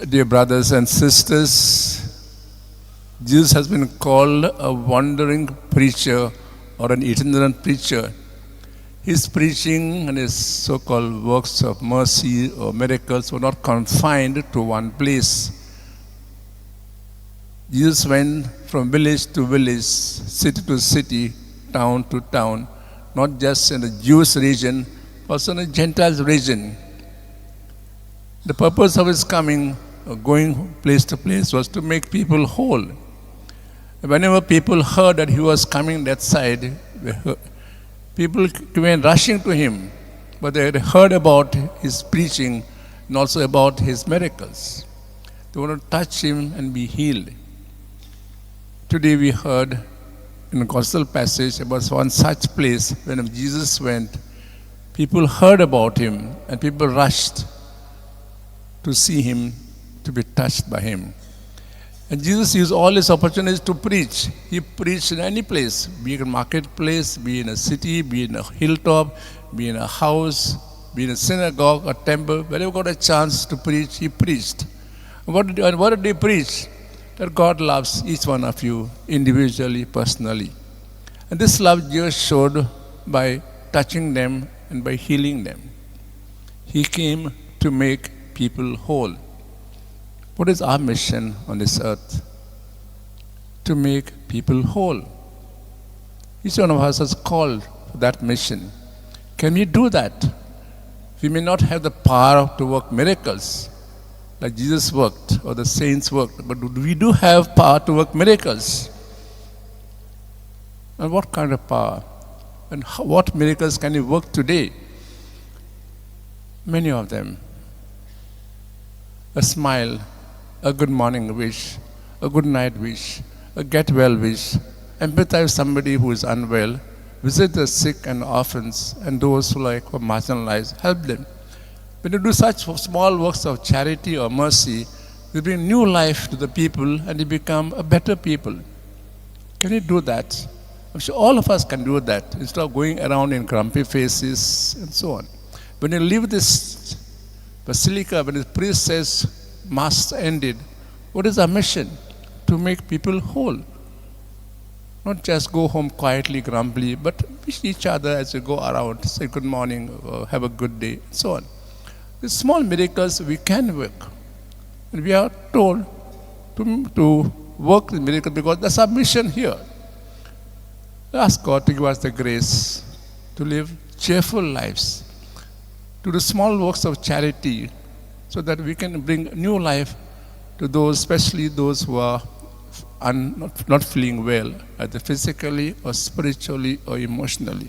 Dear brothers and sisters, Jesus has been called a wandering preacher or an itinerant preacher. His preaching and his so-called works of mercy or miracles were not confined to one place. Jesus went from village to village, city to city, town to town, not just in the Jewish region, but also in the Gentile region. The purpose of his coming, going place to place, was to make people whole. Whenever people heard that he was coming that side, people came rushing to him, but they had heard about his preaching and also about his miracles. They wanted to touch him and be healed. Today we heard in a gospel passage about one such place when Jesus went. People heard about him and people rushed to see him, to be touched by him. And Jesus used all his opportunities to preach. He preached in any place, be it a marketplace, be in a city, be in a hilltop, be in a house, be in a synagogue or temple. Whenever he got a chance to preach, he preached. What did he preach? That God loves each one of you individually, personally. And this love Jesus showed by touching them and by healing them. He came to make people whole. What is our mission on this earth? To make people whole. Each one of us is called for that mission. Can we do that? We may not have the power to work miracles like Jesus worked or the saints worked, but we do have power to work miracles. And what kind of power? And what miracles can we work today? Many of them. A smile, a good morning wish, a good night wish, a get well wish, empathize with somebody who is unwell, visit the sick and orphans and those who are marginalized, help them. When you do such small works of charity or mercy, you bring new life to the people and you become a better people. Can you do that? I'm sure all of us can do that instead of going around in grumpy faces and so on. When you leave this Basilica, when the priest says, Mass ended, what is our mission? To make people whole. Not just go home quietly, grumbly, but wish each other as you go around, say good morning, or have a good day, and so on. These small miracles we can work. And we are told to work the miracle because that's our mission here. Ask God to give us the grace to live cheerful lives, to do small works of charity, so that we can bring new life to those, especially those who are not feeling well, either physically or spiritually or emotionally.